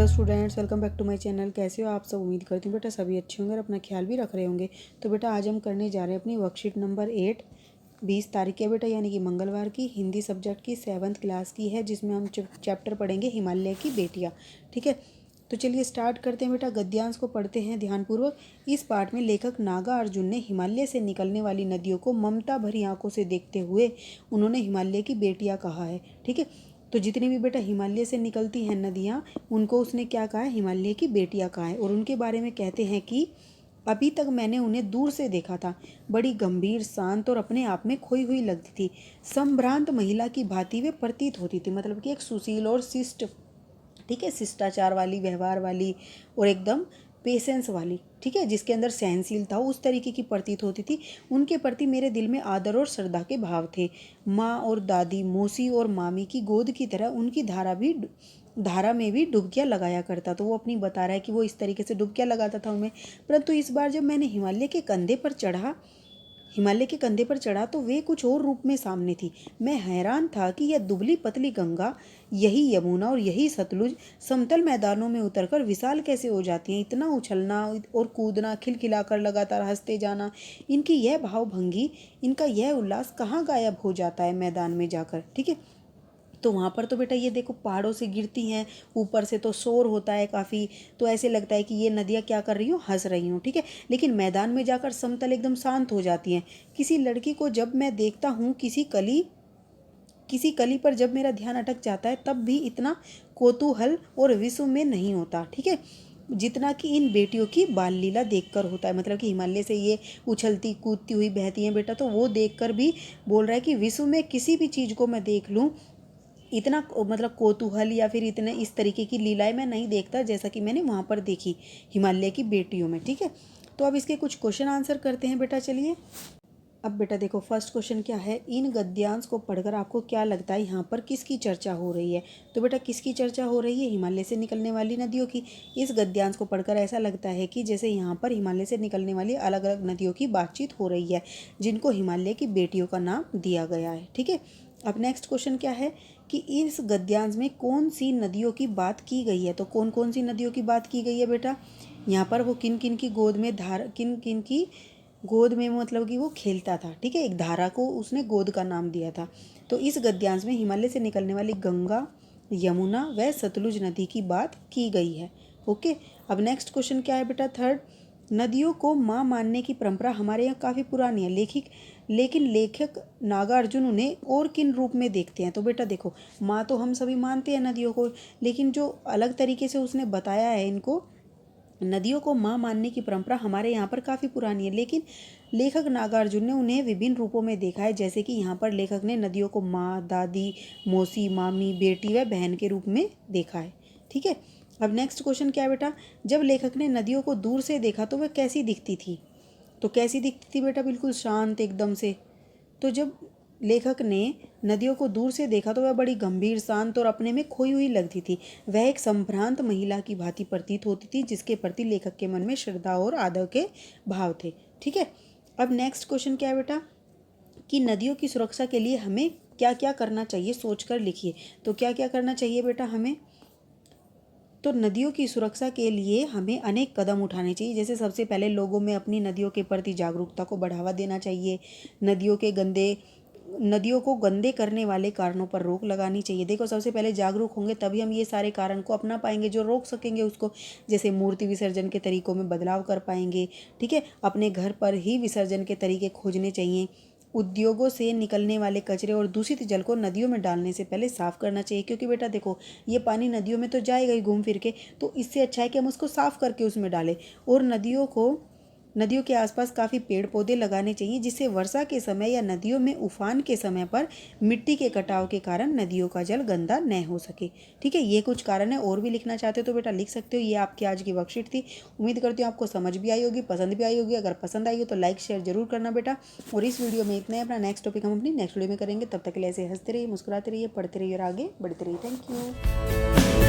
Hello students, welcome back to my channel. कैसे हो आप सब? उम्मीद करती हूँ बेटा सभी अच्छे होंगे और अपना ख्याल भी रख रहे होंगे। तो बेटा आज हम करने जा रहे हैं अपनी वर्कशीट नंबर 8, 20 तारीख है बेटा, यानी कि मंगलवार की, हिंदी सब्जेक्ट की 7th क्लास की है, जिसमें हम चैप्टर पढ़ेंगे हिमालय की बेटियाँ। ठीक है, तो चलिए स्टार्ट करते हैं बेटा। गद्यांश को पढ़ते हैं ध्यानपूर्वक। इस पाठ में लेखक नागा अर्जुन ने हिमालय से निकलने वाली नदियों को ममता भरी आंखों से देखते हुए उन्होंने हिमालय की बेटियाँ कहा है। ठीक है, तो जितनी भी बेटा हिमालय से निकलती हैं नदियाँ, उनको उसने क्या कहा है? हिमालय की बेटियाँ कहा है। और उनके बारे में कहते हैं कि अभी तक मैंने उन्हें दूर से देखा था, बड़ी गंभीर, शांत और अपने आप में खोई हुई लगती थी। संभ्रांत महिला की भांति वे प्रतीत होती थी, मतलब कि एक सुशील और शिष्ट, ठीक है, शिष्टाचार वाली, व्यवहार वाली और एकदम पेशेंस वाली, ठीक है, जिसके अंदर सहनशीलता हो, उस तरीके की प्रतीत होती थी। उनके प्रति मेरे दिल में आदर और श्रद्धा के भाव थे। माँ और दादी, मौसी और मामी की गोद की तरह उनकी धारा में भी डुबकियाँ लगाया करता। तो वो अपनी बता रहा है कि वो इस तरीके से डुबकियाँ लगाता था उनमें। परंतु इस बार जब मैंने हिमालय के कंधे पर चढ़ा तो वे कुछ और रूप में सामने थी। मैं हैरान था कि यह दुबली पतली गंगा, यही यमुना और यही सतलुज समतल मैदानों में उतरकर विशाल कैसे हो जाती हैं। इतना उछलना और कूदना, खिलखिलाकर लगातार हंसते जाना, इनकी यह भावभंगी, इनका यह उल्लास कहाँ गायब हो जाता है मैदान में जाकर। ठीक है, तो वहाँ पर तो बेटा ये देखो पहाड़ों से गिरती हैं, ऊपर से तो शोर होता है काफ़ी, तो ऐसे लगता है कि ये नदियाँ क्या कर रही हूँ, हंस रही हूँ। ठीक है, लेकिन मैदान में जाकर समतल एकदम शांत हो जाती हैं। किसी लड़की को जब मैं देखता हूँ, किसी कली पर जब मेरा ध्यान अटक जाता है, तब भी इतना कौतूहल और विश्व में नहीं होता, ठीक है, जितना कि इन बेटियों की बाल लीला देखकर होता है। मतलब कि हिमालय से ये उछलती कूदती हुई बहती हैं बेटा, तो वो देखकर भी बोल रहा है कि विश्व में किसी भी चीज़ को मैं देख लूँ, इतना मतलब कौतूहल या फिर इतने इस तरीके की लीलाएं मैं नहीं देखता जैसा कि मैंने वहाँ पर देखी हिमालय की बेटियों में। ठीक है, तो अब इसके कुछ क्वेश्चन आंसर करते हैं बेटा। चलिए अब बेटा देखो, फर्स्ट क्वेश्चन क्या है? इन गद्यांश को पढ़कर आपको क्या लगता है यहाँ पर किसकी चर्चा हो रही है? तो बेटा किसकी चर्चा हो रही है? हिमालय से निकलने वाली नदियों की। इस गद्यांश को पढ़कर ऐसा लगता है कि जैसे यहाँ पर हिमालय से निकलने वाली अलग अलग नदियों की बातचीत हो रही है, जिनको हिमालय की बेटियों का नाम दिया गया है। ठीक है, अब नेक्स्ट क्वेश्चन क्या है कि इस गद्यांश में कौन सी नदियों की बात की गई है? तो कौन कौन सी नदियों की बात की गई है बेटा? यहाँ पर वो किन किन की गोद में किन किन की गोद में, मतलब कि वो खेलता था। ठीक है, एक धारा को उसने गोद का नाम दिया था। तो इस गद्यांश में हिमालय से निकलने वाली गंगा, यमुना व सतलुज नदी की बात की गई है। ओके, अब नेक्स्ट क्वेश्चन क्या है बेटा? थर्ड, नदियों को माँ मानने की परंपरा हमारे यहाँ काफ़ी पुरानी है, लेकिन लेखक नागार्जुन उन्हें और किन रूप में देखते हैं? तो बेटा देखो, माँ तो हम सभी मानते हैं नदियों को, लेकिन जो अलग तरीके से उसने बताया है इनको, नदियों को माँ मानने की परंपरा हमारे यहाँ पर काफ़ी पुरानी है, लेकिन लेखक नागार्जुन ने उन्हें विभिन्न रूपों में देखा है। जैसे कि यहाँ पर लेखक ने नदियों को माँ, दादी, मौसी, मामी, बेटी व बहन के रूप में देखा है। ठीक है, अब नेक्स्ट क्वेश्चन क्या है बेटा? जब लेखक ने नदियों को दूर से देखा तो वह कैसी दिखती थी? तो कैसी दिखती थी बेटा? बिल्कुल शांत एकदम से। तो जब लेखक ने नदियों को दूर से देखा तो वह बड़ी गंभीर, शांत और अपने में खोई हुई लगती थी। वह एक संभ्रांत महिला की भांति प्रतीत होती थी, जिसके प्रति लेखक के मन में श्रद्धा और आदर के भाव थे। ठीक है, अब नेक्स्ट क्वेश्चन क्या है बेटा कि नदियों की सुरक्षा के लिए हमें क्या क्या करना चाहिए? सोचकर लिखिए। तो क्या क्या करना चाहिए बेटा हमें? तो नदियों की सुरक्षा के लिए हमें अनेक कदम उठाने चाहिए। जैसे सबसे पहले लोगों में अपनी नदियों के प्रति जागरूकता को बढ़ावा देना चाहिए। नदियों को गंदे करने वाले कारणों पर रोक लगानी चाहिए। देखो, सबसे पहले जागरूक होंगे तभी हम ये सारे कारण को अपना पाएंगे जो रोक सकेंगे उसको। जैसे मूर्ति विसर्जन के तरीकों में बदलाव कर पाएंगे। ठीक है, अपने घर पर ही विसर्जन के तरीके खोजने चाहिए। उद्योगों से निकलने वाले कचरे और दूषित जल को नदियों में डालने से पहले साफ करना चाहिए, क्योंकि बेटा देखो, ये पानी नदियों में तो जाएगा ही घूम फिर के, तो इससे अच्छा है कि हम उसको साफ करके उसमें डालें। और नदियों के आसपास काफ़ी पेड़ पौधे लगाने चाहिए, जिससे वर्षा के समय या नदियों में उफान के समय पर मिट्टी के कटाव के कारण नदियों का जल गंदा न हो सके। ठीक है, ये कुछ कारण है। और भी लिखना चाहते हो तो बेटा लिख सकते हो। ये आपकी आज की वर्कशीट थी। उम्मीद करती हूँ आपको समझ भी आई होगी, पसंद भी आई होगी। अगर पसंद आई हो तो लाइक शेयर जरूर करना बेटा। और इस वीडियो में इतना है। अपना नेक्स्ट टॉपिक हम अपनी नेक्स्ट वीडियो में करेंगे। तब तक के लिए ऐसे हंसते रहिए, मुस्कुराते रहिए, पढ़ते रहिए और आगे बढ़ते रहिए। Thank you.